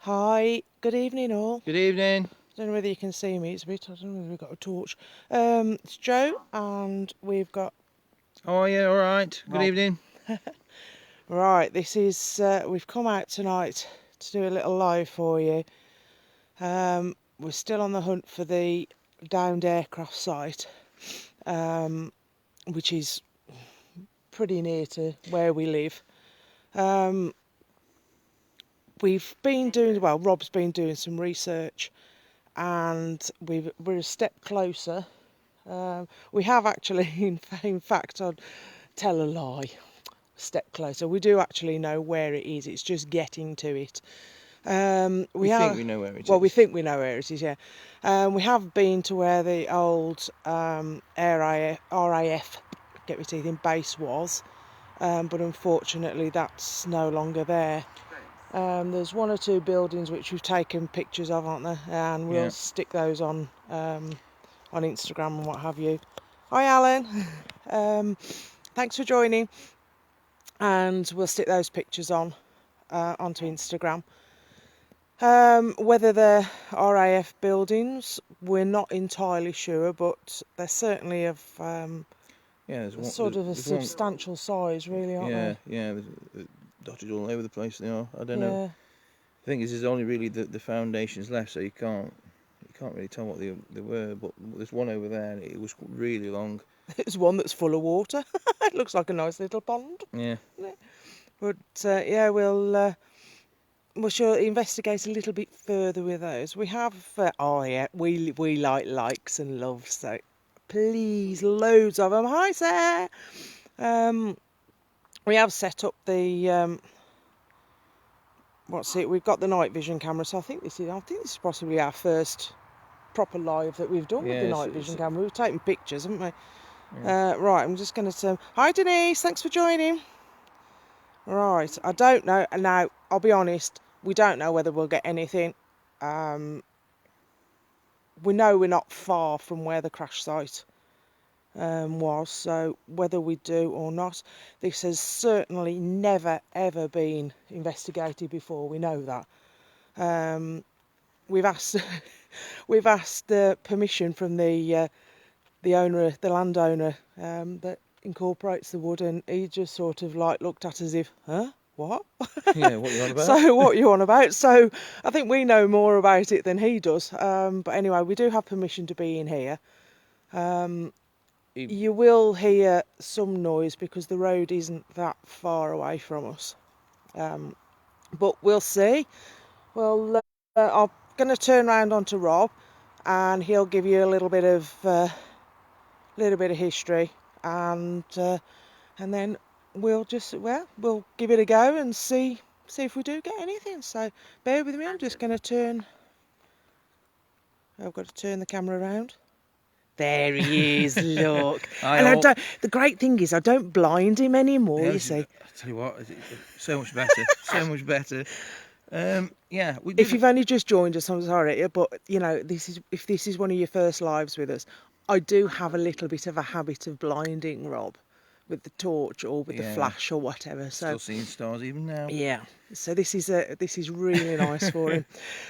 Hi, good evening all. Good evening. I don't know whether you can see me, it's a bit, I don't know whether we've got a torch. It's Joe and we've got Oh yeah, all right. Good Rob. evening. Right, this is, we've come out tonight to do a little live for you. We're still on the hunt for the downed aircraft site, which is pretty near to where we live. We've been doing, well, Rob's been doing some research and we're a step closer. We have actually, in fact, I'd tell a lie, step closer. We do actually know where it is. It's just getting to it. We think we know where it well, we is. think we know where it is. Yeah, we have been to where the old RAF, get my teeth in, base was, but unfortunately that's no longer there. There's one or two buildings which we've taken pictures of, aren't there? And we'll Yeah. stick those on Instagram and what have you. Hi, Alan. Thanks for joining. And we'll stick those pictures on onto Instagram. Whether they're RAF buildings, we're not entirely sure, but they're certainly of Yeah. There's one. sort of a There's one. substantial size, really, aren't Yeah. they? Yeah. There's dotted all over the place. They are. I don't know. Yeah. The thing is, there's only really the foundations left, so you can't really tell what they were. But there's one over there, and it was really long. There's one that's full of water. It looks like a nice little pond. Yeah. But yeah, we shall investigate a little bit further with those. We have, oh yeah, we like likes and loves, so please, loads of them. Hi, Sarah. We have set up the what's it? We've got the night vision camera, so I think this is possibly our first proper live that we've done with the Yeah. night vision camera. We've taken pictures, haven't we? Yeah. Right, I'm just going to turn. Hi, Denise. Thanks for joining. Right, I don't know. Now, I'll be honest, we don't know whether we'll get anything. We know we're not far from where the crash site was, so whether we do or not, this has certainly never ever been investigated before. We know that. We've asked we've asked permission from the owner, the landowner that incorporates the wood, and he just sort of like looked at us as if, huh? What? Yeah. What you on about? So what you on about? So I think we know more about it than he does. But anyway, we do have permission to be in here. You will hear some noise because the road isn't that far away from us. But we'll see. Well, I'm going to turn around onto Rob, and he'll give you a little bit of history, and then we'll give it a go and see if we do get anything. So bear with me. I'm just going to turn. I've got to turn the camera around. There he is. Look, and I don't. The great thing is, I don't blind him anymore. Yeah, You see. I tell you what, so much better. So much better. Yeah. If you've only just joined us, I'm sorry, but you know, if this is one of your first lives with us, I do have a little bit of a habit of blinding Rob with the torch or with the flash or whatever. So still seeing stars even now. yeah. So this is really nice for him.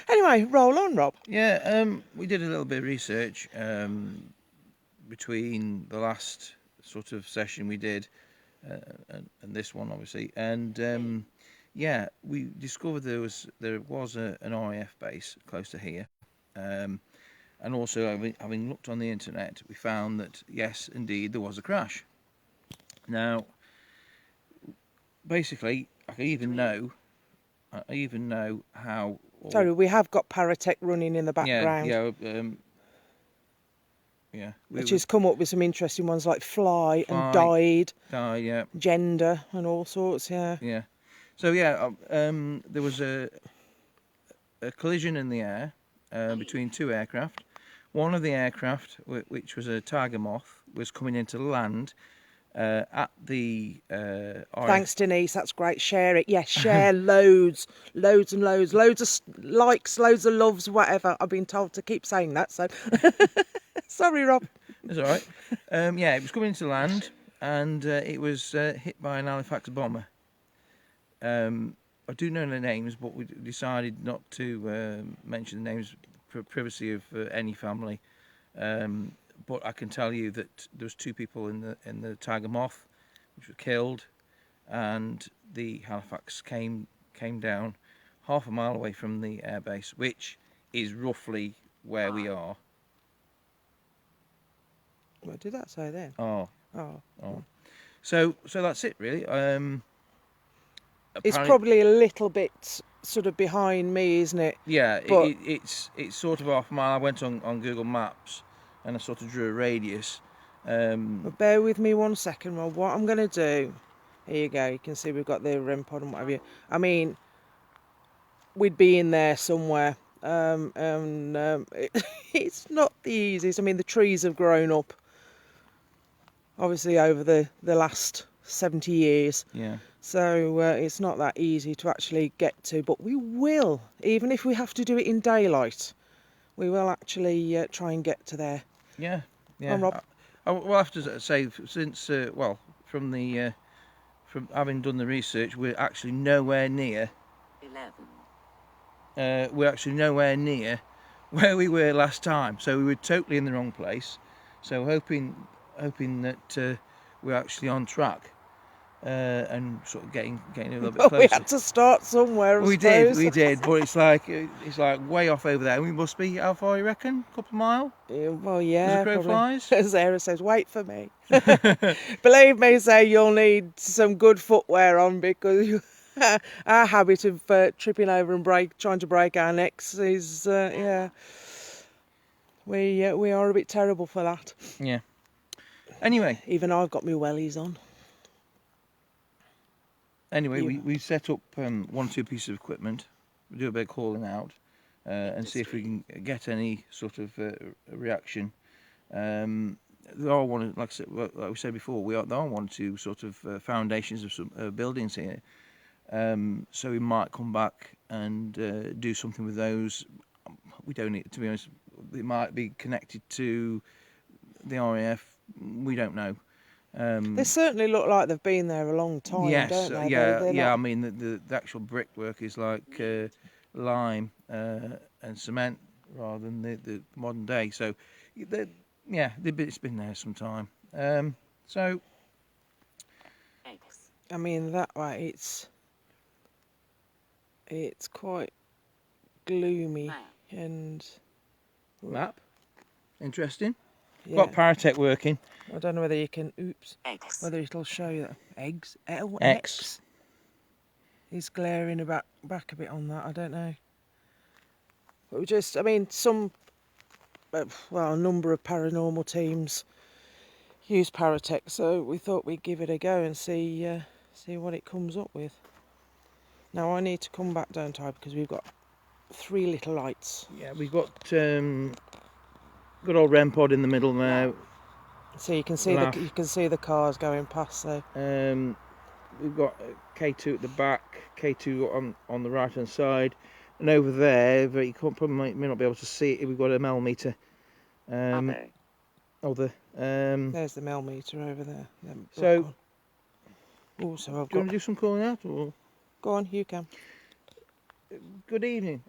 Anyway, roll on, Rob. Yeah. We did a little bit of research between the last sort of session we did and this one, obviously, and yeah, we discovered there was an RAF base close to here, and also having looked on the internet, we found that yes, indeed, there was a crash. Now, basically, I even know how. Sorry, we have got Paratech running in the background. Yeah, which has come up with some interesting ones like fly and died, yeah, gender and all sorts. Yeah. So yeah, there was a collision in the air between two aircraft. One of the aircraft, which was a Tiger Moth, was coming into land at the. Thanks, Denise. That's great. Share it. Yes, share loads and loads of likes, loads of loves, whatever. I've been told to keep saying that. So, sorry, Rob. That's all right. Yeah, it was coming into land, and it was hit by an Halifax bomber. I do know the names, but we decided not to mention the names for privacy of any family. But I can tell you that there was 2 people in the Tiger Moth, which were killed, and the Halifax came down half a mile away from the airbase, which is roughly where we are. What did that say then? Oh. Oh. So that's it really. It's Apparently- probably a little bit sort of behind me, isn't it? Yeah, But- it's sort of half a mile. I went on Google Maps and I sort of drew a radius. But bear with me 1 second, Rob. What I'm going to do... Here you go. You can see we've got the REM pod and what have you. I mean, we'd be in there somewhere. It's not the easiest. I mean, the trees have grown up, obviously, over the last 70 years. Yeah. So it's not that easy to actually get to. But we will, even if we have to do it in daylight, we will actually try and get to there. Yeah. I'm Rob. I will have to say, since from having done the research, we're actually nowhere near. 11. We're actually nowhere near where we were last time. So we were totally in the wrong place. So hoping that we're actually on track and sort of getting a little bit But closer. we had to start somewhere. We did, but it's like way off over there. We must be, how far you reckon? A couple of mile? Yeah, well, yeah. As a crow probably. flies? As Sarah says, wait for me. Believe me, say you'll need some good footwear on because our habit of tripping over and trying to break our necks is, yeah. We are a bit terrible for that. Yeah. Anyway, Even I've got my wellies on. we set up 1 or 2 pieces of equipment. We do a bit of calling out and see if we can get any sort of reaction. There are like we said before, there are 1 or 2 sort of foundations of some buildings here. So we might come back and do something with those. We don't need, to be honest. It might be connected to the RAF. We don't know. They certainly look like they've been there a long time, Yes, don't they? yeah. They're not- I mean, the actual brickwork is like lime and cement rather than the modern day. So, it's been there some time. So, X. I mean, that way it's quite gloomy Map. and map, interesting. yeah. Got Paratech working. I don't know whether you can. X. Whether it'll show you that eggs. X. He's glaring back a bit on that. I don't know. But I mean, a number of paranormal teams use Paratech, so we thought we'd give it a go and see what it comes up with. Now I need to come back, don't I? Because we've got 3 little lights. Yeah, we've got good old REM pod in the middle now. So you can see the cars going past there. We've got K2 at the back, K2 on the right hand side, and over there, but you may not be able to see it. We've got a millimeter. Other. There's the millimeter over there. So, also do you I've want got. to do some calling out? Or? Go on, you can. Good evening.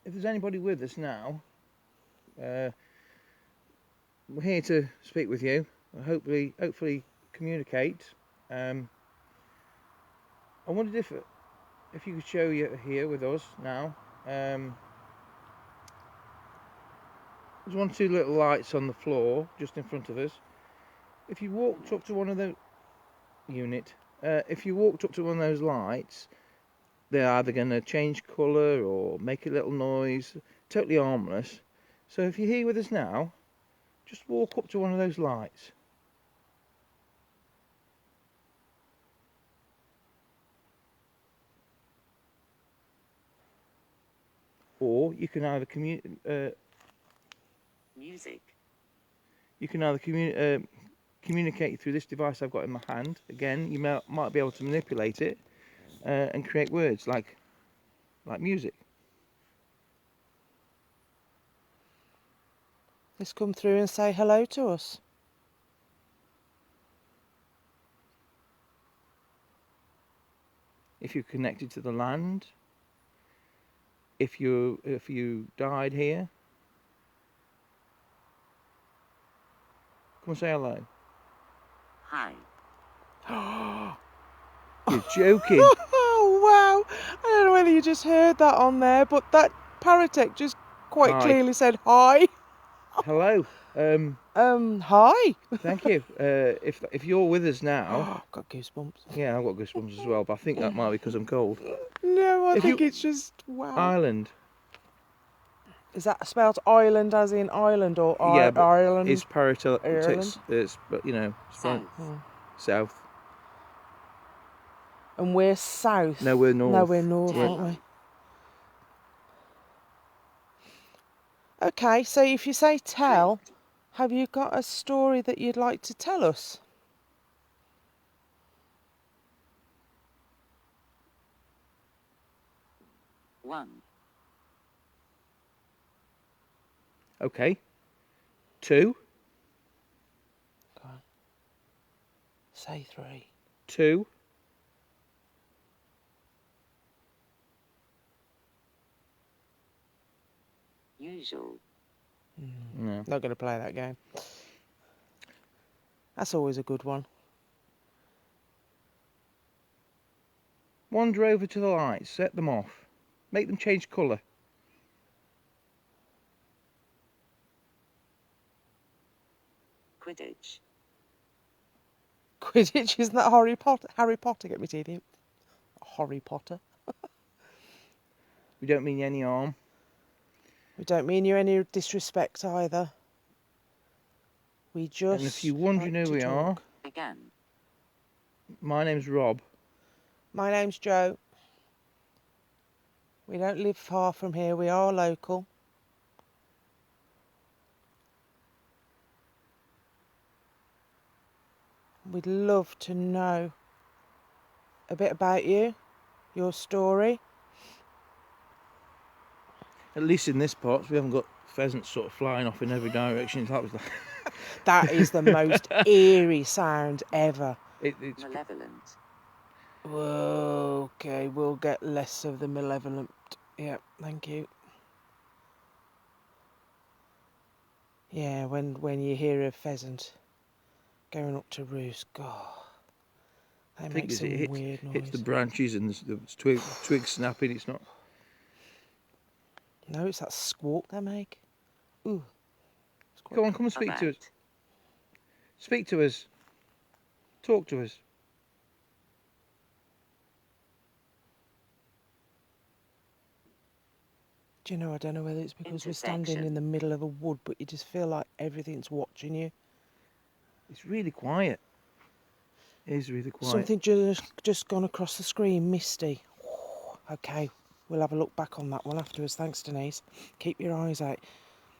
If there's anybody with us now, we're here to speak with you. Hopefully communicate. I wondered if you could show you here with us now. There's 1 or 2 little lights on the floor just in front of us. If you walked up to one of those if you walked up to one of those lights, they're either going to change colour or make a little noise. Totally harmless. So if you're here with us now, just walk up to one of those lights. Or you can either Music. you can either communicate through this device I've got in my hand. Again, you might be able to manipulate it and create words like music. Just come through and say hello to us. if you're connected to the land, if you died here. Come and say hello. Hi. You're joking. Oh wow! I don't know whether you just heard that on there, but that Paratech just quite Hi. clearly said hi. Hello. Hi. Thank you. If you're with us now, I've got goosebumps. yeah, I've got goosebumps as well, but I think that might be because I'm cold. No, I If think you- it's just wow. Ireland. Is that spelled island as in island or Yeah, but Ireland? it's Paratech. Ireland? It's but you know, it's from South. south. And we're south. No, we're north. No, we're north, We're- aren't we? Okay, so if you say tell, Correct. have you got a story that you'd like to tell us? One. Okay. 2, Go on. Say 3. 2, Usual. no. Not going to play that game. That's always a good one. Wander over to the lights, set them off, make them change colour. Quidditch. Quidditch, isn't that Harry Potter? Harry Potter, get me teeth in. Harry Potter. We don't mean any harm. We don't mean you any disrespect either. We just. And if you're wondering like who to we are, talk. Again. my name's Rob. My name's Jo. We don't live far from here. We are local. We'd love to know a bit about you, your story. At least in this part, we haven't got pheasants sort of flying off in every direction. That was like, That is the most eerie sound ever. it's Malevolent. Whoa, okay, we'll get less of the malevolent. Yeah, thank you. Yeah, when you hear a pheasant going up to roost, God, they I think make as some it weird hits the noise. branches and the twigs snapping. It's not. No, it's that squawk they make. Ooh. It's quite Go on, come and speak to us. About. Speak to us. Talk to us. Do you know, I don't know whether it's because we're standing Intersection. in the middle of a wood, but you just feel like everything's watching you. It's really quiet. It is really quiet. Something just gone across the screen, misty. Okay, we'll have a look back on that one afterwards. Thanks, Denise. Keep your eyes out.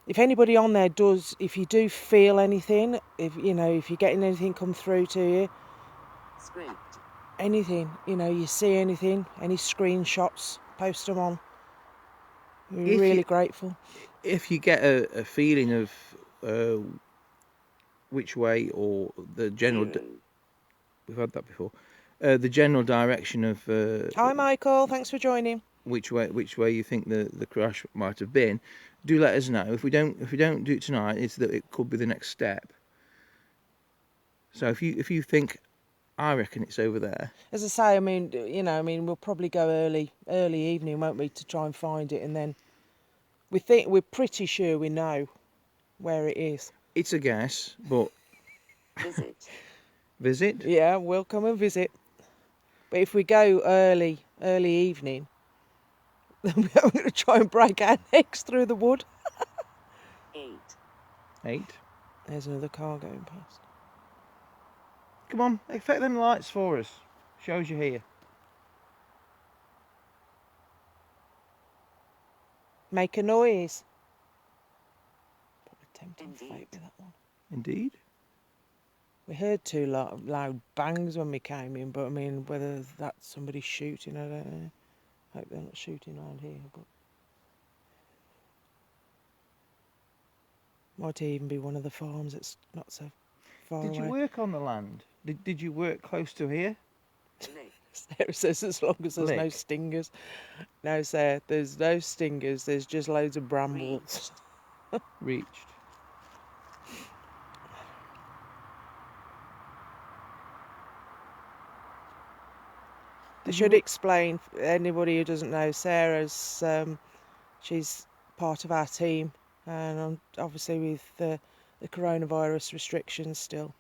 If anybody on there does, if you do feel anything, if you're getting anything come through to you, Script. anything, you see anything, any screenshots, post them on. We're If really you- grateful. If you get a feeling of which way or the general, 0. we've had that before. The general direction of Hi, Michael. Thanks for joining. which way you think the crash might have been, do let us know. If we don't do it tonight, it's that it could be the next step. So if you think, I reckon it's over there. As I say, we'll probably go early evening, won't we, to try and find it, and then we're pretty sure we know where it is. It's a guess, but Visit. visit. Yeah, we'll come and visit. But if we go early evening, then we're going to try and break our necks through the wood. 8. 8. There's another car going past. Come on, effect them lights for us. Shows you here. Make a noise. Probably tempting fate Indeed. with that one. Indeed. We heard two loud bangs when we came in, but whether that's somebody shooting, I don't know. Hope they're not shooting around here, but might even be one of the farms that's not so far Did away. you work on the land? Did you work close to here? Lift. Sarah says as long as there's no Lick. stingers. No, Sarah, there's no stingers. There's just loads of brambles. Reached. I should explain for anybody who doesn't know. Sarah's she's part of our team, and obviously with the coronavirus restrictions still.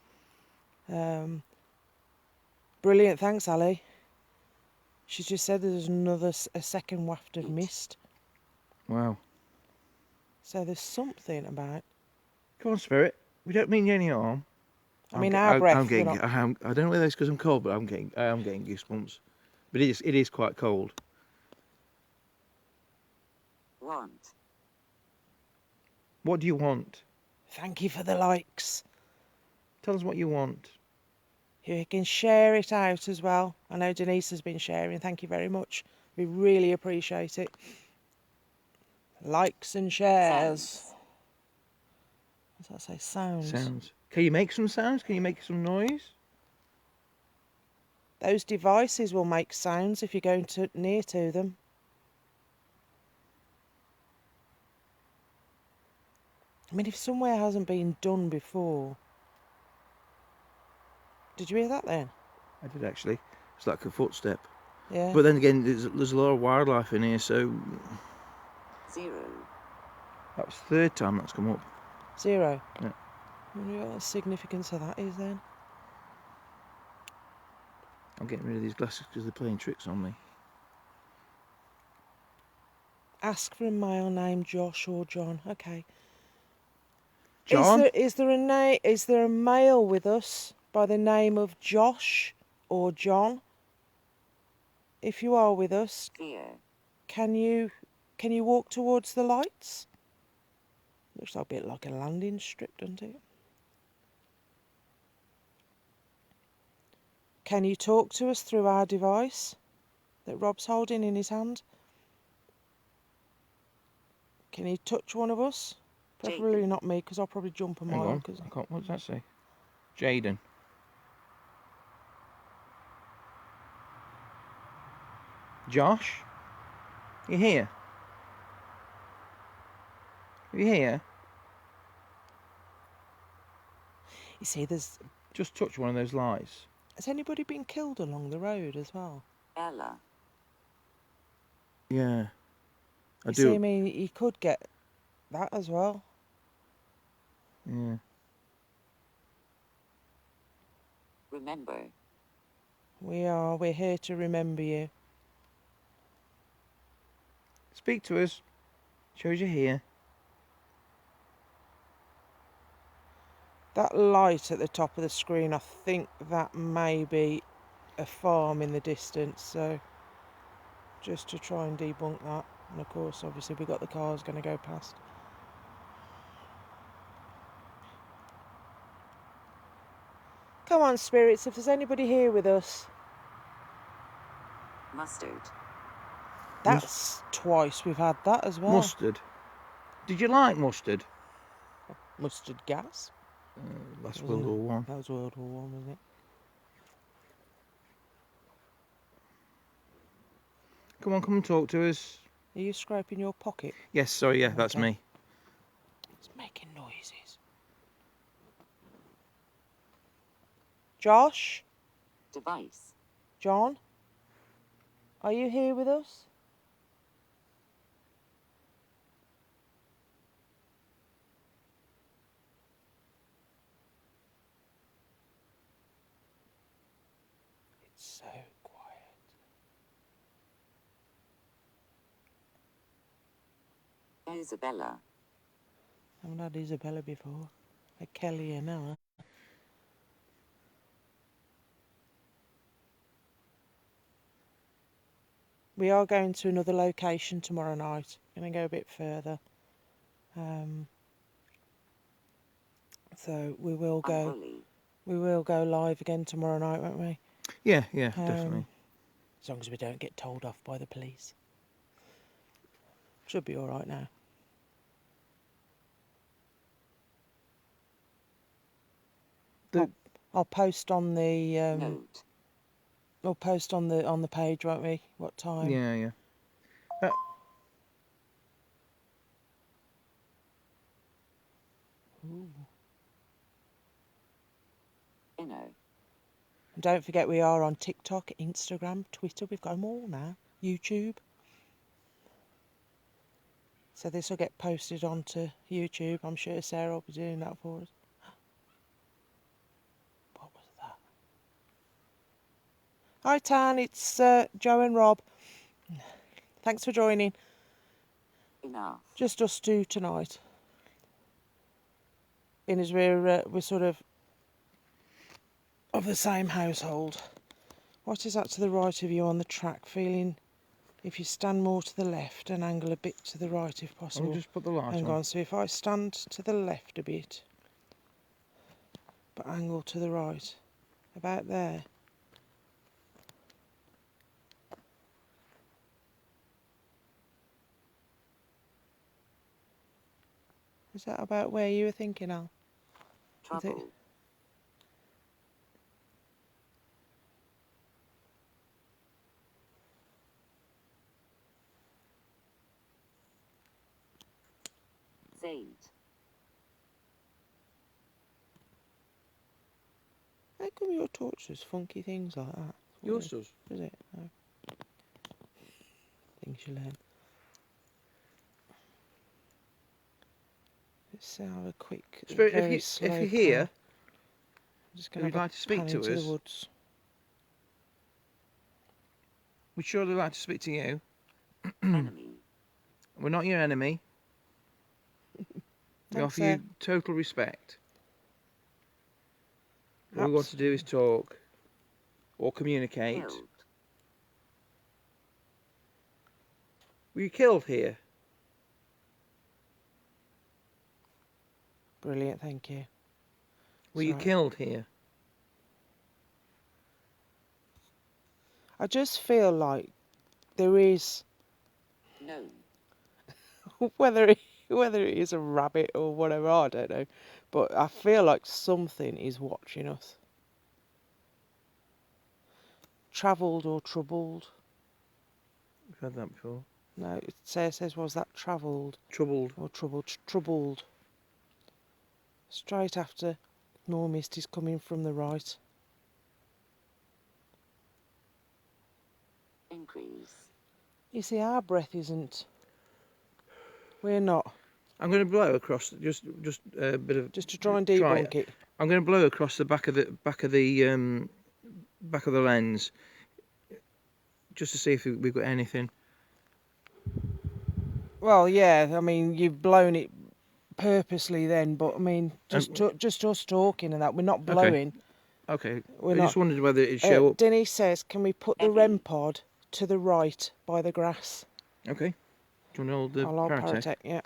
Brilliant, thanks, Ali. She just said there's a second waft of mist, Wow. so there's something about. Come on, Spirit. We don't mean you any harm. I mean, our breath. I'm we're getting. not- I don't know whether it's because I'm cold, but I am getting goosebumps. But it is quite cold. Want. What do you want? Thank you for the likes. Tell us what you want. You can share it out as well. I know Denise has been sharing. Thank you very much. We really appreciate it. Likes and shares. Sounds. What does that say? Sounds. Sounds. Can you make some sounds? Can you make some noise? Those devices will make sounds if you're going near to them. I mean, if somewhere hasn't been done before. Did you hear that then? I did actually. It's like a footstep. Yeah. But then again, there's a lot of wildlife in here, so 0. that was the third time that's come up. 0. Yeah. I wonder what the significance of that is then. I'm getting rid of these glasses because they're playing tricks on me. Ask for a male named Josh or John. Okay. John? Is there a male with us by the name of Josh or John? If you are with us, Clear. can you walk towards the lights? Looks like a bit like a landing strip, doesn't it? Can you talk to us through our device that Rob's holding in his hand? Can you touch one of us? Preferably Jaden. not me, because I'll probably jump a Hang mile. on. I can't. What does that say? Jaden. Josh? You here? Are you here? You see, Just touch one of those lights. has anybody been killed along the road as well? Ella. Yeah. I You do. see, I mean, you could get that as well. Yeah. Remember. We're here to remember you. Speak to us. Shows you're here. That light at the top of the screen, I think that may be a farm in the distance, so just to try and debunk that. And of course, obviously, we've got the cars going to go past. Come on, spirits, if there's anybody here with us. Mustard. That's twice we've had that as well. Mustard. Did you like mustard? Mustard gas. Last Wasn't World it? War One. That was World War One, wasn't it? Come on, come and talk to us. Are you scraping your pocket? Yes, sorry, yeah, that's Okay. me. It's making noises. Josh? Device. John? Are you here with us? It's so quiet. Isabella. I haven't had Isabella before. A Kelly and Ella. We are going to another location tomorrow night. Going to go a bit further. So we will go. Unholy. We will go live again tomorrow night, won't we? Yeah, definitely. As long as we don't get told off by the police. Should be all right now. I'll post on the Note. We'll post on the page, won't we? What time? Yeah, yeah. Ooh. Inno. And don't forget we are on TikTok, Instagram, Twitter. We've got them all now. YouTube. So this will get posted onto YouTube. I'm sure Sarah will be doing that for us. What was that? Hi Tan, it's Joe and Rob. Thanks for joining. Enough. Just us two tonight. In as we're sort of the same household. What is that to the right of you on the track? Feeling if you stand more to the left and angle a bit to the right if possible. I'll just put the light Hang on. on, so if I stand to the left a bit, but angle to the right, about there. Is that about where you were thinking, Al? Is it? Trouble. Zaid. How come your torch does funky things like that? Yours does. Does it? No. Things you learn. Let's have a quick, Spirit, very if slow you're here, pan. I'm just if going you'd to like to speak pan to into us, the woods. we'd surely like to speak to you. Enemy. We're not your enemy. We Thanks, offer you total respect. All we want to do is talk or communicate. Killed. Were you killed here? Brilliant, thank you. Were you Sorry. killed here? I just feel like there is, No. whether it is a rabbit or whatever, I don't know, but I feel like something is watching us. Travelled or troubled? We've had that before. No, it says was that travelled Troubled. or troubled? Troubled. Straight after Normist is coming from the right. Increase. You see, our breath isn't. We're not. I'm going to blow across just a bit of. Just to try and Try debunk it. I'm going to blow across the back of the lens, just to see if we've got anything. Well, yeah. I mean, you've blown it purposely then, but I mean, just us talking and that. We're not blowing. Okay. We're I not. just wondered whether it'd show up. Denise says, "Can we put the Eddie. REM pod to the right by the grass?" Okay. Do you want to hold I'll the hold Paratech? Paratech, yeah.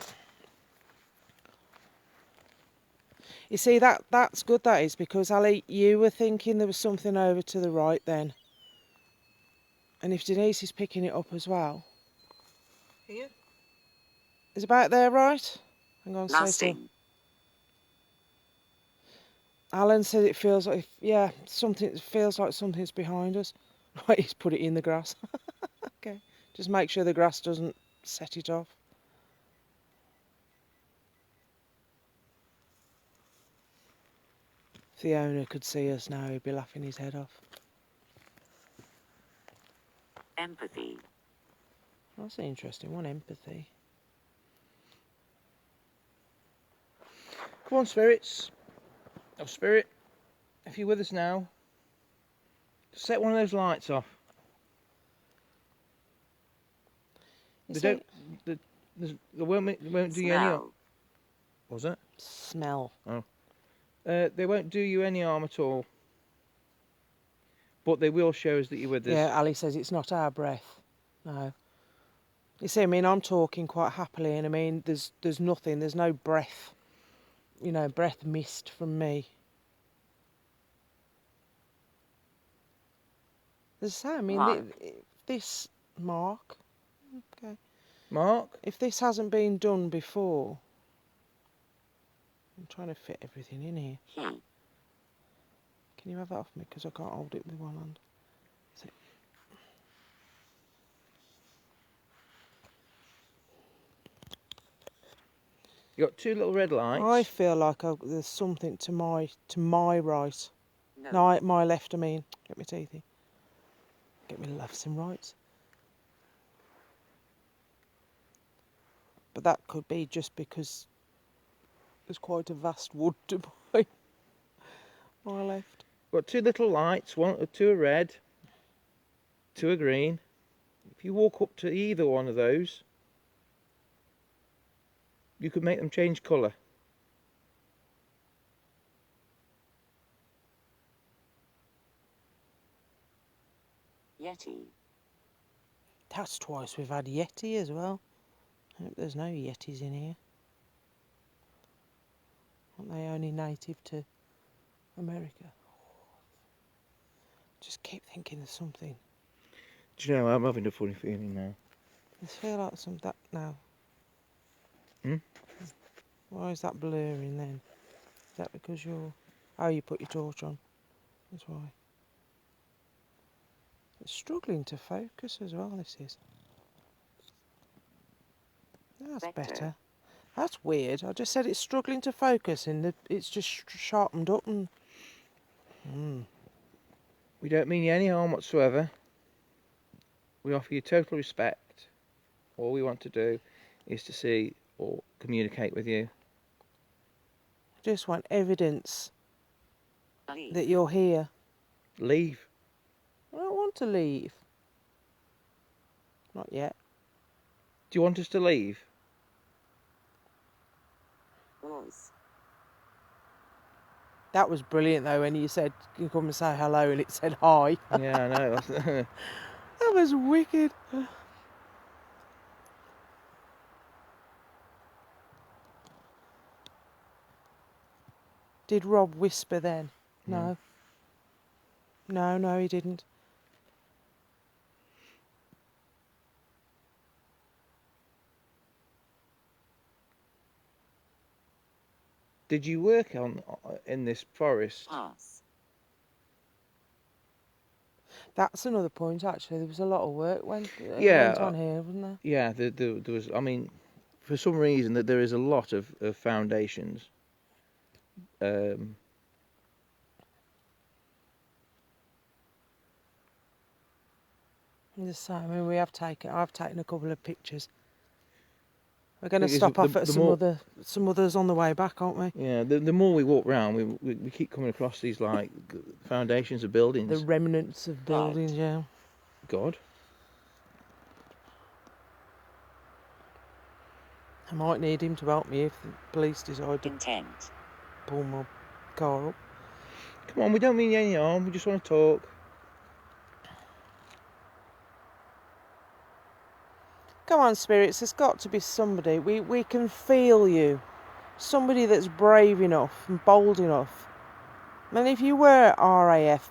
You see, that's good, that is, because Ali, you were thinking there was something over to the right then. And if Denise is picking it up as well. Here? Is about there right? Hang on, say so. Lasting. Alan said it feels like, it feels like something's behind us. Right, he's put it in the grass. Okay, just make sure the grass doesn't set it off. If the owner could see us now, he'd be laughing his head off. Empathy. That's an interesting one, empathy. Come on, spirits. Oh, spirit, if you're with us now, set one of those lights off. They won't do you any harm. Smell. Was it? Smell. They won't do you any harm at all. But they will show us that you're with us. Yeah, Ali says it's not our breath. No. You see, I mean, I'm talking quite happily, and I mean, there's nothing, there's no breath, breath missed from me. As I say, I mean, Mark. this Mark, okay, Mark? if this hasn't been done before, I'm trying to fit everything in here. He. Can you have that off me? Because I can't hold it with one hand. Is it? You got two little red lights. I feel like there's something to my right. No. No, my left, I mean. Get my teeth in. Get me lefts and rights. But that could be just because there's quite a vast wood to my left. Got two little lights. Two are red. Two are green. If you walk up to either one of those, you could make them change colour. Yeti. That's twice we've had Yeti as well. I hope there's no Yetis in here. Aren't they only native to America? Just keep thinking there's something. Do you know, I'm having a funny feeling now. I feel like that now. Hmm? Why is that blurring then? Is that because you put your torch on? That's why. It's struggling to focus as well, this is. That's better. That's weird. I just said it's struggling to focus and it's just sharpened up and... We don't mean you any harm whatsoever. We offer you total respect. All we want to do is to see or communicate with you. Just want evidence Leave. that you're here. Leave. I don't want to leave. Not yet. Do you want us to leave? Was. That was brilliant though when you said you come and say hello and it said hi. Yeah, I know. That was wicked. Did Rob whisper then? No. No, he didn't. Did you work in this forest? Pass. That's another point actually. There was a lot of work went on here, wasn't there? Yeah, there was. I mean, for some reason that there is a lot of foundations. I'm just saying, I mean, I've taken a couple of pictures. We're going to Because stop off the at more- some others on the way back, aren't we? Yeah, the more we walk round, we keep coming across these like foundations of buildings. The remnants of buildings, yeah. God. I might need him to help me if the police decide to Intent. pull my car up. Come on, we don't mean you any harm. We just want to talk. Come on, spirits, there's got to be somebody. We can feel you. Somebody that's brave enough and bold enough. I mean, if you were RAF,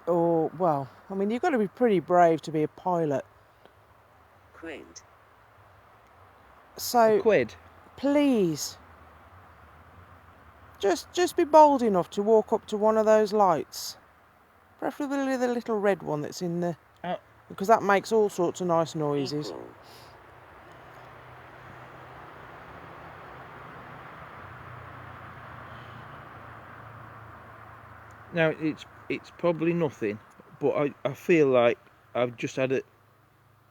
or, well, I mean, you've got to be pretty brave to be a pilot. Quid. So, Quid. please, just be bold enough to walk up to one of those lights. Preferably the little red one that's in the... Oh. Because that makes all sorts of nice noises. Equal. Now it's probably nothing, but I feel like I've just had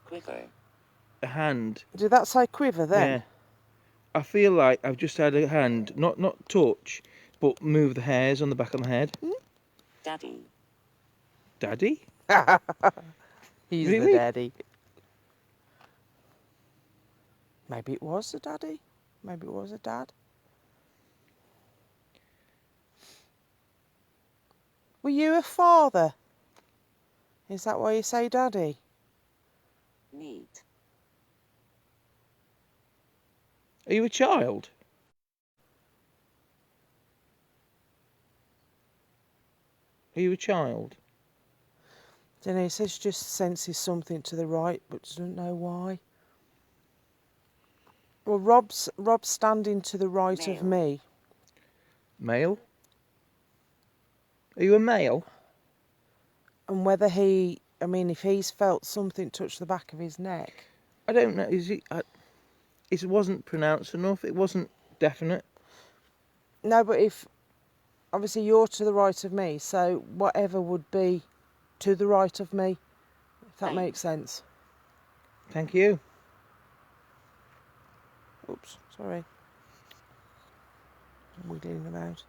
Quiver. a hand. Did that say quiver then? Yeah. I feel like I've just had a hand, not touch, but move the hairs on the back of my head. Daddy. Daddy? He's Really? the daddy. Maybe it was a daddy. Maybe it was a dad. Were you a father? Is that why you say daddy? Neat. Are you a child? Are you a child? Then he says just senses something to the right, but doesn't know why. Well, Rob's standing to the right of Male. me. Male? Are you a male? And whether if he's felt something touch the back of his neck. I don't know. it wasn't pronounced enough. It wasn't definite. No, but if obviously you're to the right of me, so whatever would be to the right of me, if that Thanks. makes sense. Thank you. Oops, sorry. I'm wiggling about.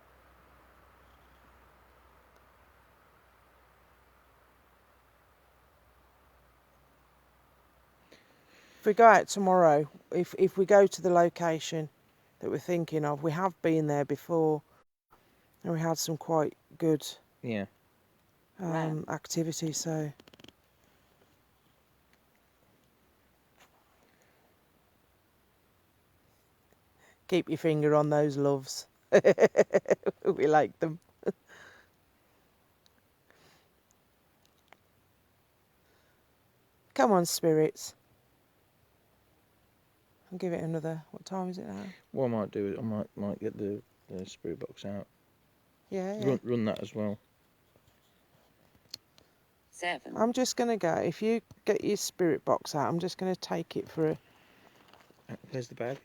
If we go out tomorrow, if we go to the location that we're thinking of, we have been there before, and we had some quite good Yeah. Right. activity. So keep your finger on those loves. We like them. Come on, spirits. I'll give it another. What time is it now? What I might do is I might get the spirit box out. Yeah, yeah. Run that as well. 7. I'm just going to go. If you get your spirit box out, I'm just going to take it for a. There's the bag.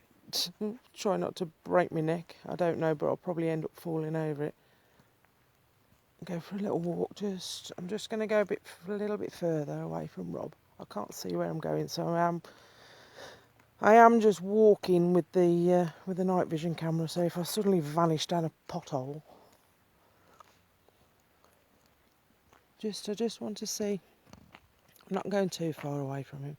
Try not to break my neck. I don't know, but I'll probably end up falling over it. Go for a little walk. I'm just going to go a little bit further away from Rob. I can't see where I'm going, so I am just walking with the night vision camera. So if I suddenly vanish down a pothole, I just want to see. I'm not going too far away from him.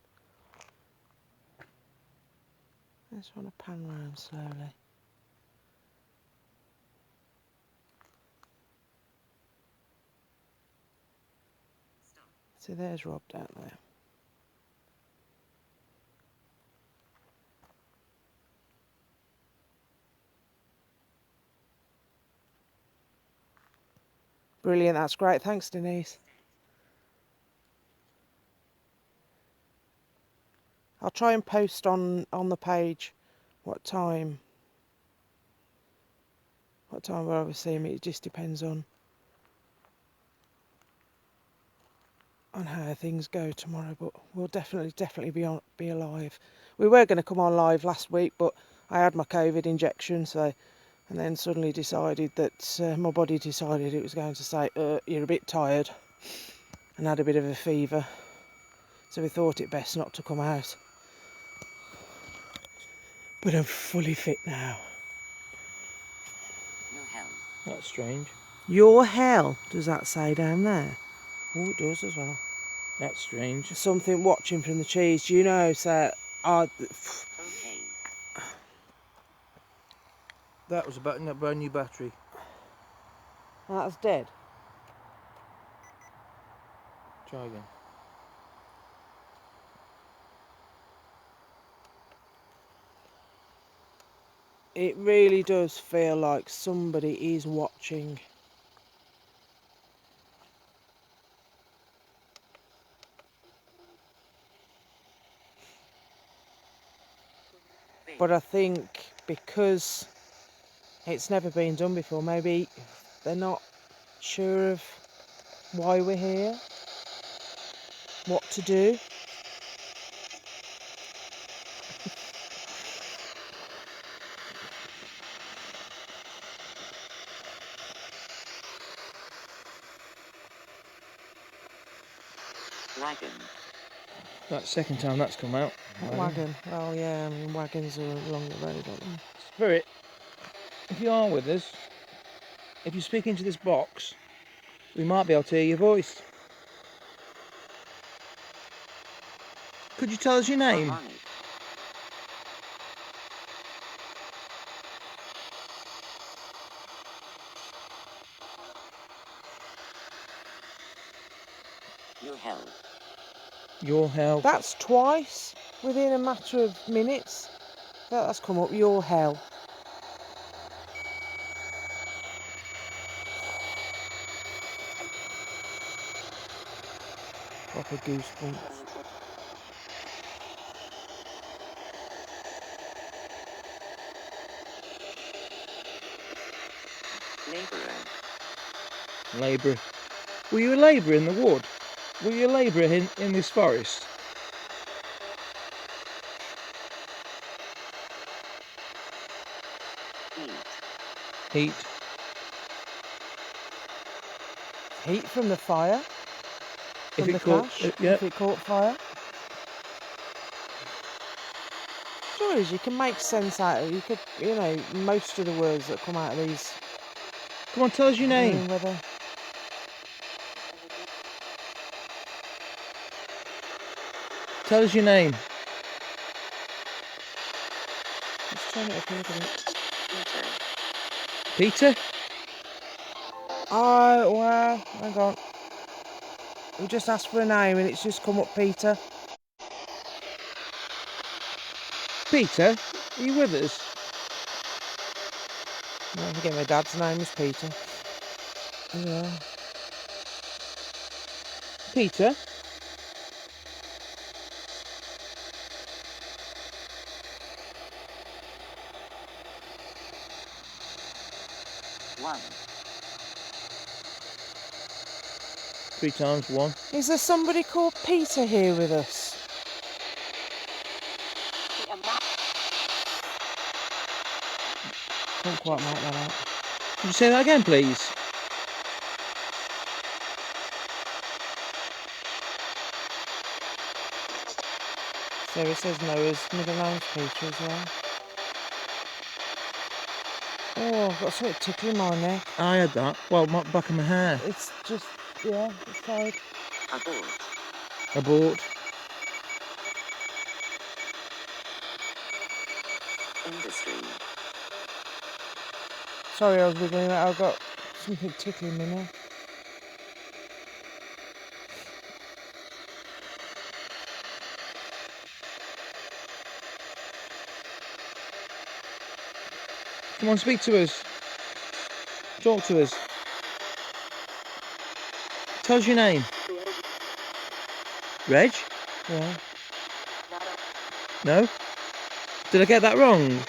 I just want to pan round slowly. See, there's Rob down there. Brilliant, that's great. Thanks, Denise. I'll try and post on the page what time we're obviously. It just depends on how things go tomorrow, but we'll definitely be alive. We were going to come on live last week, but I had my COVID injection, and then suddenly decided that my body decided it was going to say, you're a bit tired, and had a bit of a fever, so we thought it best not to come out. But I'm fully fit now. Your health. That's strange. Your hell, does that say down there? Oh, it does as well. That's strange. Something watching from the cheese, do you know? So, Okay. That was about a brand new battery. that's dead. Try again. It really does feel like somebody is watching. But I think because it's never been done before, maybe they're not sure of why we're here, what to do. Wagon. That's the second time that's come out. Wagon. Well, yeah, I mean, wagons are along the road, aren't they? Spirit, if you are with us, if you speak into this box, we might be able to hear your voice. Could you tell us your name? Harmonic. Your health. Your health. That's twice within a matter of minutes. That's come up. Your hell. Proper goosebumps. Laborer. Labourer. Were you a labourer in the wood? Were you a labourer in this forest? Heat. Heat. Heat from the fire. From If the it caught, crash. yeah. If it caught fire. Sure is, you can make sense out of it. You could, you know, most of the words that come out of these. Come on, tell us your name. I mean, whether Tell us your name. let's turn it up a little bit. Peter. Peter? Oh well, hang on. We just asked for a name and it's just come up Peter. Peter? Are you with us? Don't forget my dad's name is Peter. Yeah. Peter? One. 3 times 1. Is there somebody called Peter here with us? Can't quite make that out. Could you say that again, please? So it says Noah's middle name's Peter as well. Oh, I've got something tickling my neck. I had that. Well, back of my hair. It's just, yeah, the side. Abort. Abort. Industry. Sorry, I was wiggling it. I've got something tickling me now. Come on, speak to us. Talk to us. Tell us your name. Reg? Yeah. No? Did I get that wrong?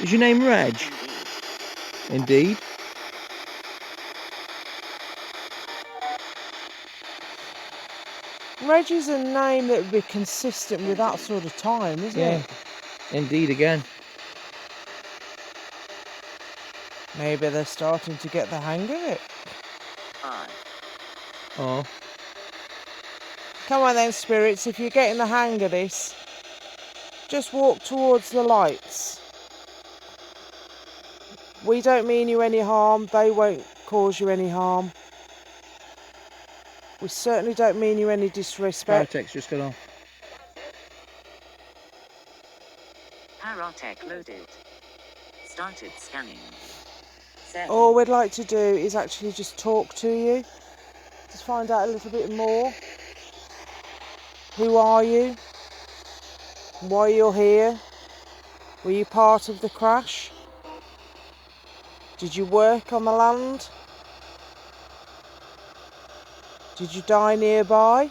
Is your name Reg? Indeed. Indeed. Reggie's a name that would be consistent with that sort of time, isn't Yeah. it? Indeed again. Maybe they're starting to get the hang of it. 5. Oh. Come on then, spirits, if you're getting the hang of this, just walk towards the lights. We don't mean you any harm, they won't cause you any harm. We certainly don't mean you any disrespect. Powertex just got off. Parotech loaded. Started scanning. 7. All we'd like to do is actually just talk to you. Just find out a little bit more. Who are you? Why you're here? Were you part of the crash? Did you work on the land? Did you die nearby?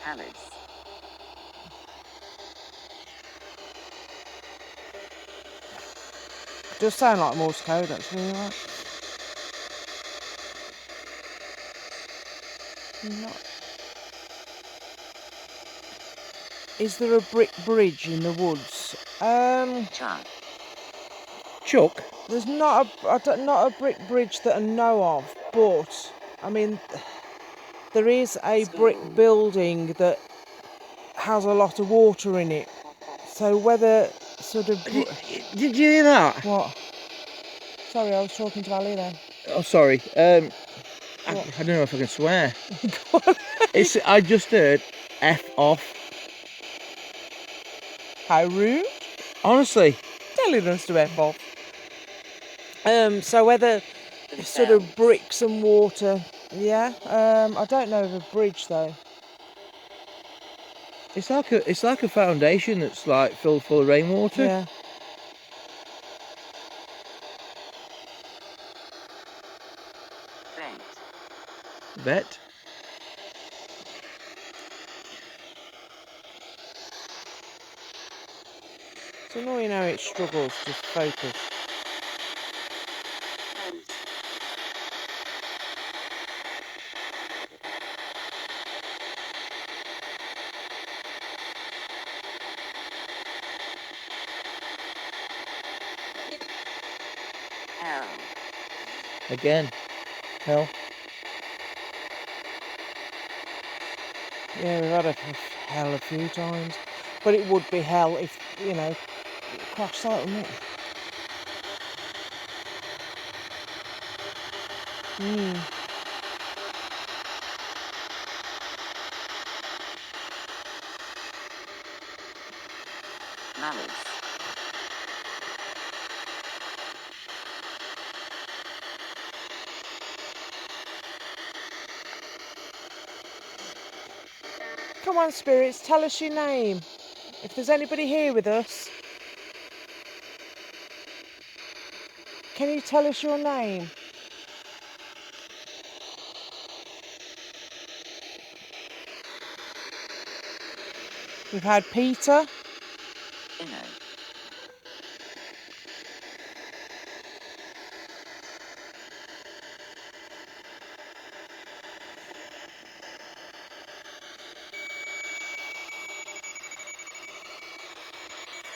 Palace. Does sound like Morse code actually, right? No. Is there a brick bridge in the woods? Chuck. Chuck? There's not a brick bridge that I know of, but I mean, there is a brick School. building that has a lot of water in it. So whether sort of Did you hear that? what? Sorry, I was talking to Ali then. Oh, sorry. I What? don't know if I can swear. Go on. I just heard F off. How rude! Honestly. Telling us to F off. So whether sort Themselves. of bricks and water, yeah. I don't know of a bridge though. It's like a foundation that's like filled full of rainwater. Yeah. Vet. Vet. It's annoying how it struggles to focus. Again. Hell. Yeah, we've had hell a few times. But it would be hell if, you know, crash site, wouldn't it? Malice. Come on, spirits, tell us your name. If there's anybody here with us, can you tell us your name? We've had Peter, Inno.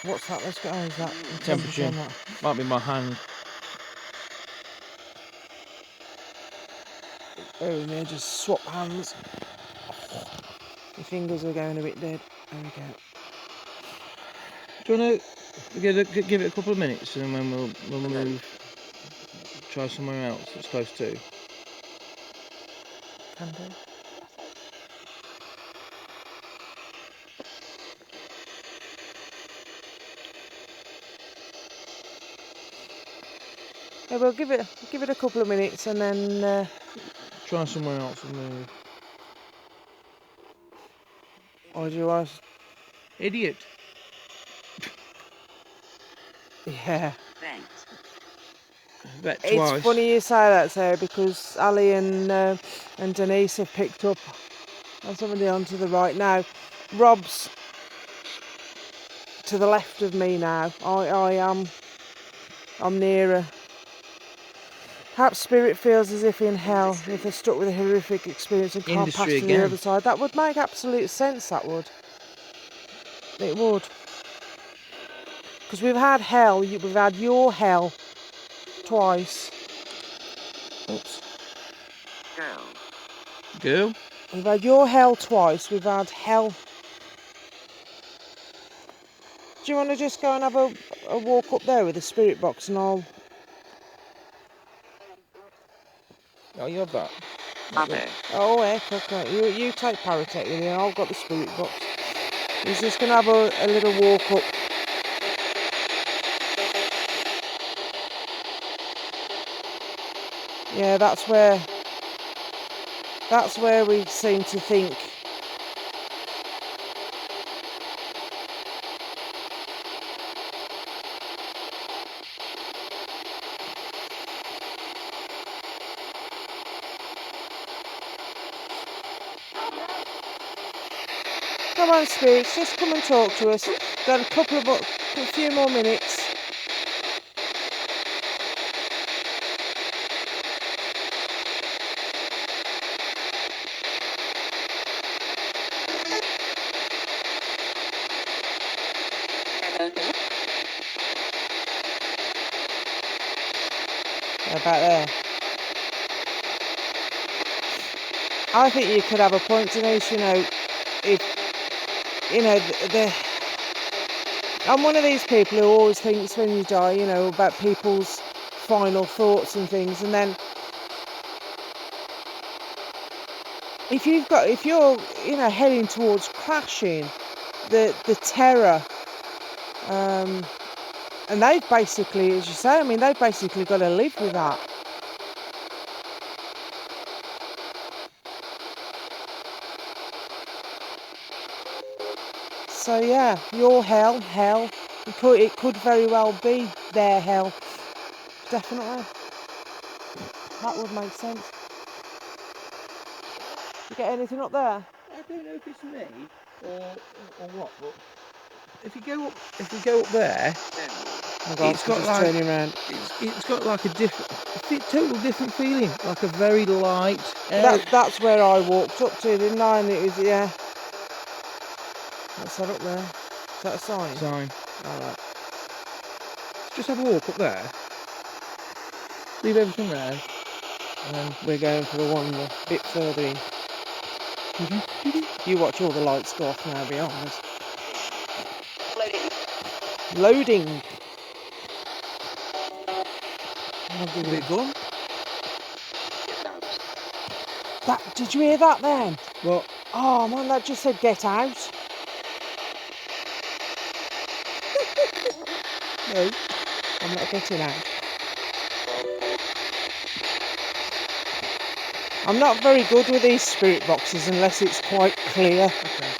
what's that? Let's go. Oh, is that the Temperature. on that? Might be my hand. Oh, no, just swap hands. My fingers are going a bit dead. There we go. Do you want to give it a couple of minutes and then we'll move, try somewhere else that's close to? Can do. Yeah, we'll give it a couple of minutes and then Try somewhere else and move. or do I? Idiot. Yeah. Vent. Bet twice. It's funny you say that, Sarah, because Ali and Denise have picked up on somebody onto the right now. Rob's to the left of me now. I'm nearer. Perhaps spirit feels as if in hell, if they're stuck with a horrific experience and can't pass Industry to the again. other side. That would make absolute sense, that would. It would. Because we've had hell, we've had your hell twice. Oops. Girl. Girl. We've had your hell twice, we've had hell. Do you want to just go and have a walk up there with the spirit box and I'll... Oh, you have that. Mother. Oh, heck, okay. You take Paratech with you and I've got the spirit box. He's just going to have a little walk up. Yeah, that's where we seem to think. Come on, spirits, just come and talk to us. Got a few more minutes. About there. I think you could have a point, Denise, you know, if, you know, I'm one of these people who always thinks when you die, you know, about people's final thoughts and things, and then if you're, you know, heading towards crashing, the terror, and they've basically, as you say, I mean, they've basically got to live with that. So yeah, your hell, it could very well be their hell. Definitely. That would make sense. You get anything up there? I don't know if it's me or what, but if you go up there, Oh God, it's got just like turning around. it's got like a total different feeling, like a very light. That's where I walked up to, didn't I? And it was, yeah. What's that up there? Is that a sign? Sign. Alright. Just have a walk up there. Leave everything there. And we're going for the one a bit further in. You watch all the lights go off now behind us. Loading. We're gone. Did you hear that then? What? Oh man, that just said get out. No, I'm not getting out. I'm not very good with these spirit boxes unless it's quite clear. Okay.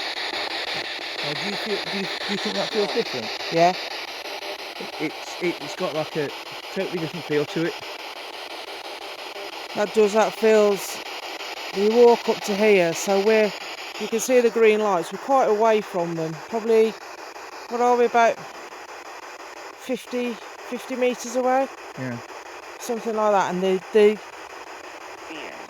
Now, do you think that feels different? Yeah. It's got like a totally different feel to it. That feels. We walk up to here, so you can see the green lights. We're quite away from them. Probably, what are we, about 50 metres away? Yeah. Something like that. And the Fear.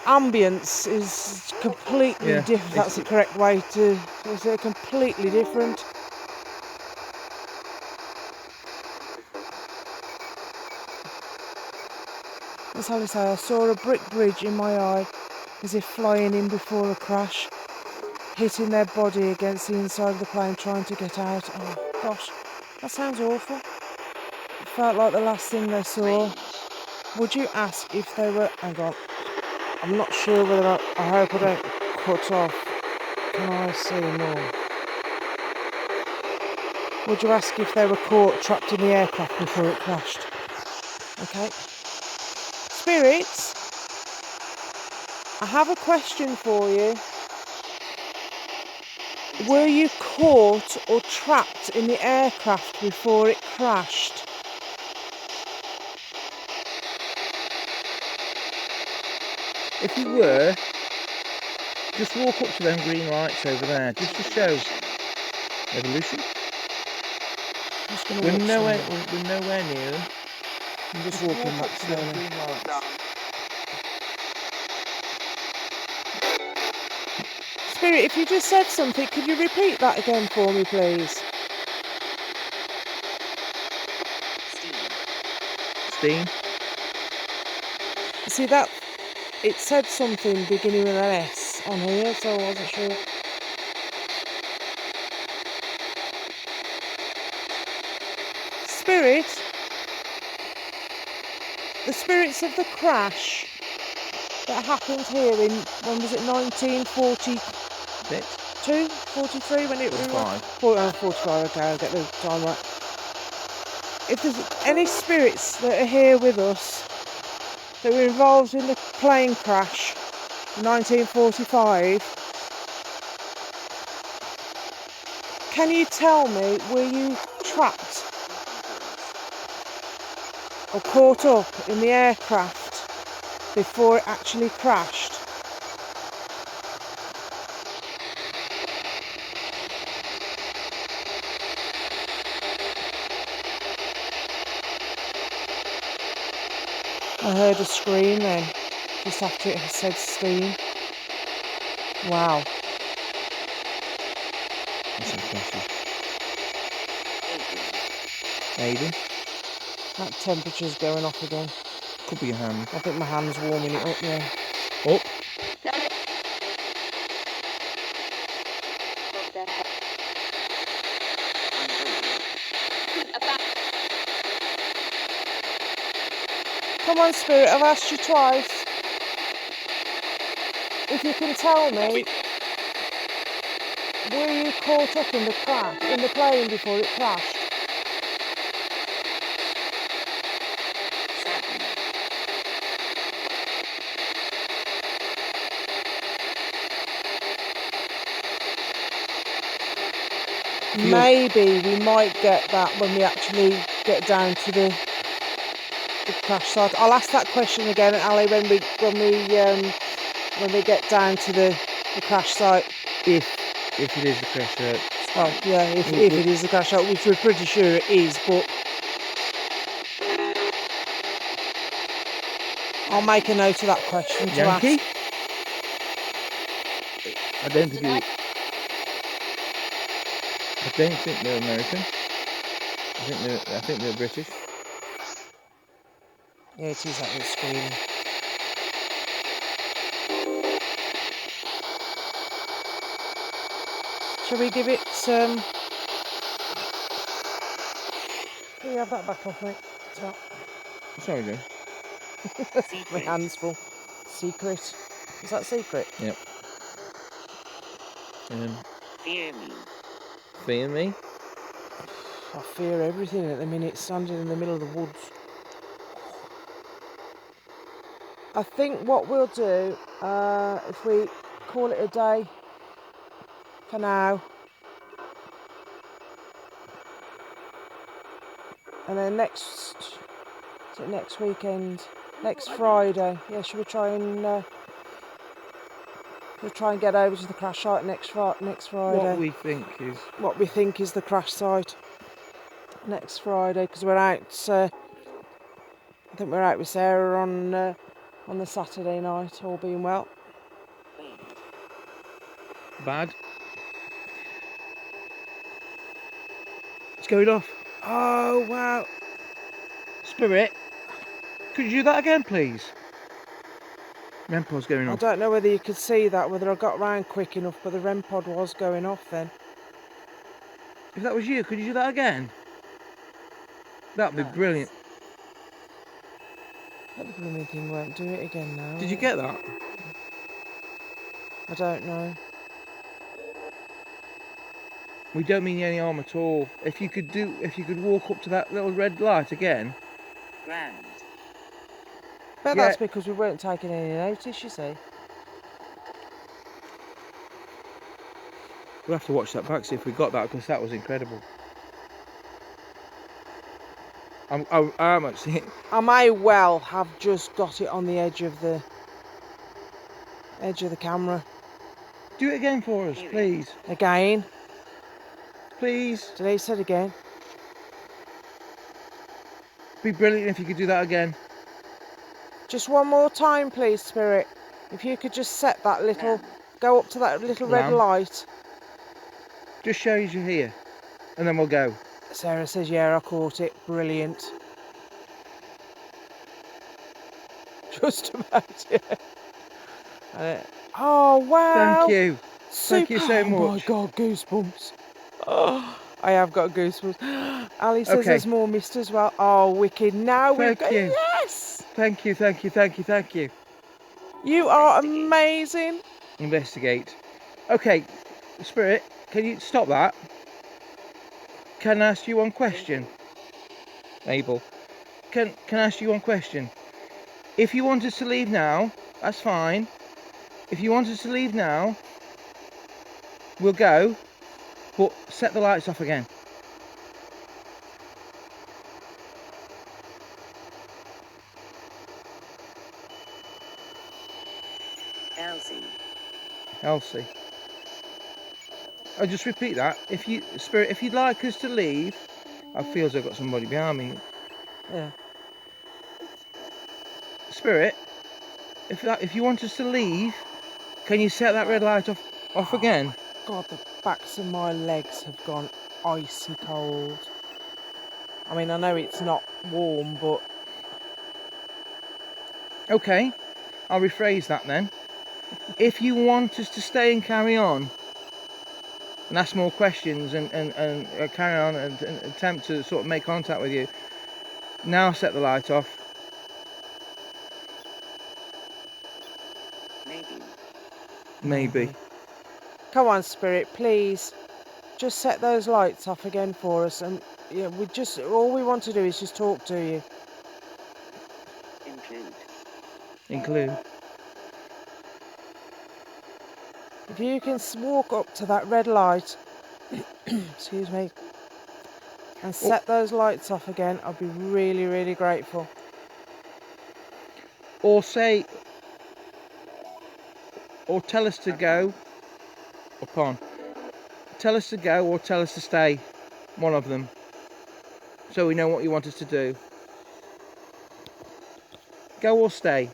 ambience is completely Yeah, different. That's the correct way to say it. Completely different. That's how I say, I saw a brick bridge in my eye as if flying in before a crash, hitting their body against the inside of the plane trying to get out. Oh gosh, that sounds awful. It felt like the last thing they saw. Would you ask if they were... Hang on. I'm not sure whether I hope I don't cut off. Can I see more? Would you ask if they were caught trapped in the aircraft before it crashed? Okay. Spirits, I have a question for you. Were you caught or trapped in the aircraft before it crashed? If you were, just walk up to them green lights over there, just to show evolution. Just gonna We're walk nowhere slowly. near them. I'm just Walk walking up back to them slowly. green lights. Spirit, if you just said something, could you repeat that again for me, please? Steam. Steam. See that? It said something beginning with an S on here, so I wasn't sure. Spirit, the spirits of the crash that happened here in, when was it, 1942, Bit. 43, when it was 45. 45, okay, I'll get the time right. If there's any spirits that are here with us that were involved in the plane crash in 1945, can you tell me, were you trapped or caught up in the aircraft before it actually crashed? I heard a scream then, just after it had said steam. Wow. That's impressive. Aiden. Aiden, That temperature's going off again. could be your hand. I think my hand's warming it up, yeah. Up. Come on, Spirit, I've asked you twice. If you can tell me, were you caught up in the crash, in the plane before it crashed? Maybe we might get that when we actually get down to the crash site. I'll ask that question again, Ali, when we get down to the crash site. If it is the crash site. Oh yeah, if it is the crash site, which we're pretty sure it is, but I'll make a note of that question to Yankee? ask. I don't think they're American. I think they're British. Yeah, it is that little screaming. Shall we give it? Can you have that back off, mate? So, Sorry, Joe. my Secret. hands full. Secret. Is that secret? Yep. Fear me. Fear me? I fear everything at the minute, standing in the middle of the woods. I think what we'll do, if we call it a day for now, and then next weekend, next Friday, yeah, should we try and we'll try and get over to the crash site next Friday. What we think is... What we think is the crash site next Friday, because we're out. I think we're out with Sarah on the Saturday night, all being well. Wait. Bad. It's going off. Oh wow! Spirit, could you do that again, please? REM pod's going I off. don't know whether you could see that, whether I got round quick enough, but the REM pod was going off then. If that was you, could you do that again? That'd be Nice. brilliant. That blooming thing won't do it again now. Did you get that? I don't know. We don't mean you any harm at all. If you could walk up to that little red light again. Grand. But Yeah. that's because we weren't taking any notice, you see. We'll have to watch that back, see if we got that, because that was incredible. I'm actually... I may well have just got it on the edge of the camera Do it again for us, please. again. Please. Today said again. Be brilliant if you could do that again. Just one more time, please, Spirit. If you could just set that little, go up to that little red Lamb. light. Just shows you're here. And then we'll go. Sarah says, yeah, I caught it. Brilliant. Just about, yeah. Oh, wow. Thank you. Thank you so Oh my much. God, goosebumps. Oh, I have got goosebumps. Ali says Okay. there's more mist as well. Oh, wicked. Now we've Thank got... you. Yes! Thank you, thank you, thank you, thank you. You are Investigate. amazing. Investigate. Okay, Spirit, can you stop that? Can I ask you one question? Abel. Can I ask you one question? If you want us to leave now, that's fine. If you want us to leave now, we'll go, but set the lights off again. Elsie. Elsie. I'll just repeat that. Spirit, if you'd like us to leave, I feel as I've got somebody behind me. Yeah. Spirit, if you want us to leave, can you set that red light off again? God, the backs of my legs have gone icy cold. I mean, I know it's not warm, but Okay, I'll rephrase that then. If you want us to stay and carry on and ask more questions and carry on and attempt to sort of make contact with you, now set the light off. Maybe. Maybe. come on, Spirit, please. Just set those lights off again for us. And yeah, all we want to do is just talk to you. Include. If you can walk up to that red light, excuse me, and set those lights off again, I'd be really, really grateful. Or say, or tell us to go. Upon. Tell us to go or tell us to stay. One of them. So we know what you want us to do. Go or stay.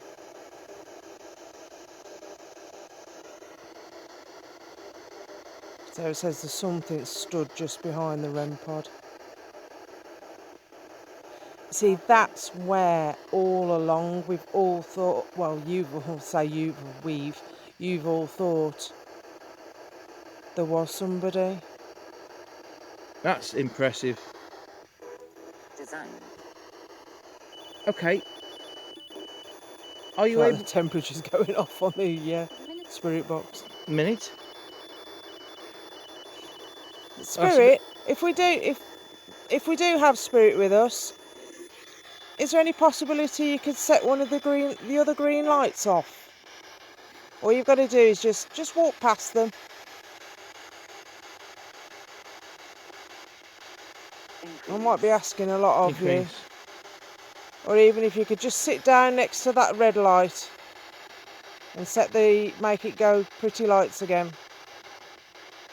So it says there's something stood just behind the REM pod. See, that's where all along we've all thought, well, you've all thought there was somebody. That's impressive. Design. Okay. Are you Like able? the temperature's going off on the spirit box. Minute. Spirit, if we do have spirit with us, is there any possibility you could set one of the other green lights off? All you've got to do is just walk past them. I might be asking a lot of you. Increase. Or even if you could just sit down next to that red light and make it go pretty lights again.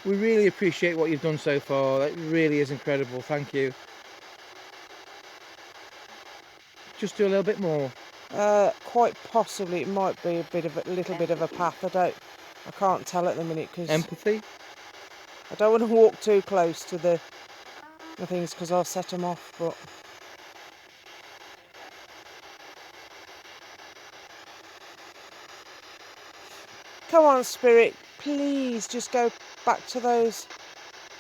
We really appreciate what you've done so far. That really is incredible. Thank you. Just do a little bit more. Quite possibly it might be a little bit of a path. I can't tell at the minute because Empathy. I don't want to walk too close to the things because I'll set them off. But come on, Spirit, please just go back to those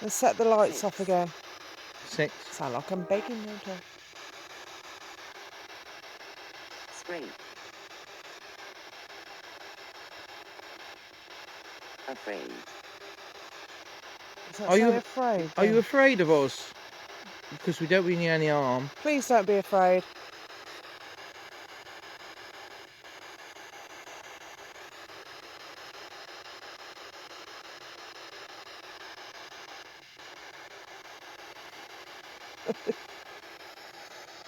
and set the lights off again. 6. Sound like I'm begging, don't I? Scrape. Afraid. Is that Are you- so afraid? Are you then? afraid of us? Because we don't mean you any harm. Please don't be afraid.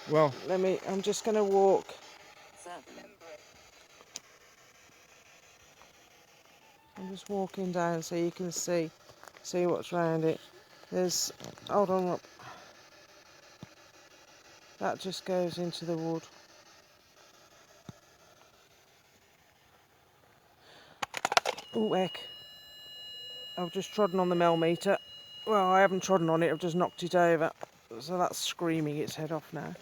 Well, I'm just going to walk. 7. I'm just walking down so you can see what's round it. Hold on up. That just goes into the wood. Oh heck. I've just trodden on the millimetre. Well, I haven't trodden on it, I've just knocked it over. So that's screaming its head off now.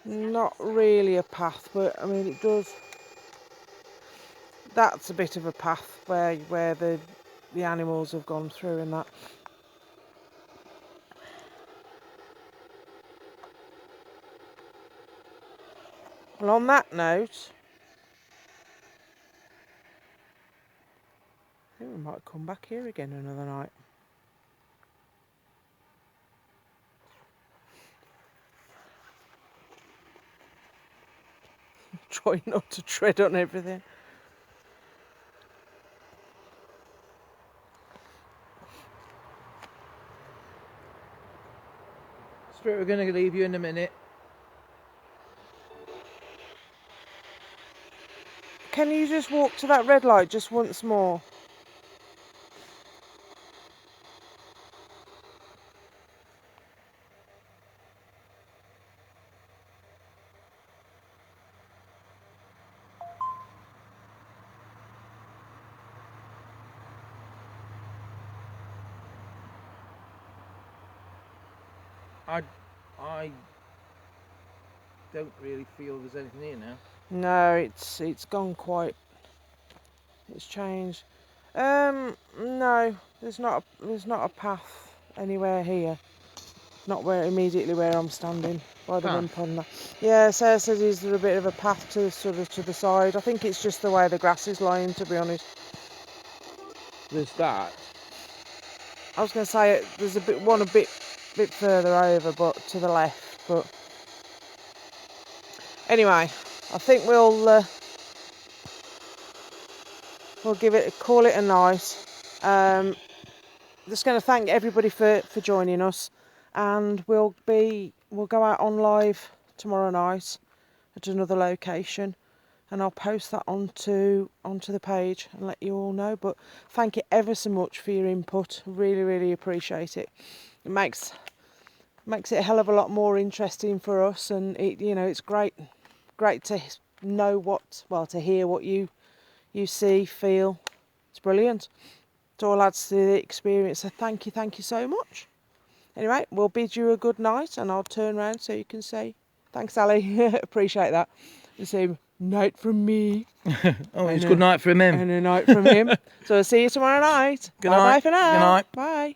Not really a path, but I mean it does. That's a bit of a path where the animals have gone through and that. Well, on that note, I think we might come back here again another night. Try not to tread on everything. Spirit, we're going to leave you in a minute. Can you just walk to that red light just once more? I don't really feel there's anything here now. No, it's gone quite. It's changed. No, there's not a path anywhere here. Not immediately where I'm standing by the Path? wind pond. Yeah, Sarah says, is there a bit of a path to the side? I think it's just the way the grass is lying, to be honest. There's that. I was going to say there's a bit further over, but to the left. But anyway, I think we'll call it a night. Just going to thank everybody for joining us, and we'll go out on live tomorrow night at another location, and I'll post that onto the page and let you all know. But thank you ever so much for your input. Really appreciate it. It makes it a hell of a lot more interesting for us, and it's great to know to hear what you see, feel. It's brilliant. It all adds to the experience. So thank you so much. Anyway, we'll bid you a good night, and I'll turn around so you can say thanks, Ali. Appreciate that. And say night from me Oh, it's And, good night from him. and a night from him. So I'll see you tomorrow night. Good Bye night. for now. Good night. Bye.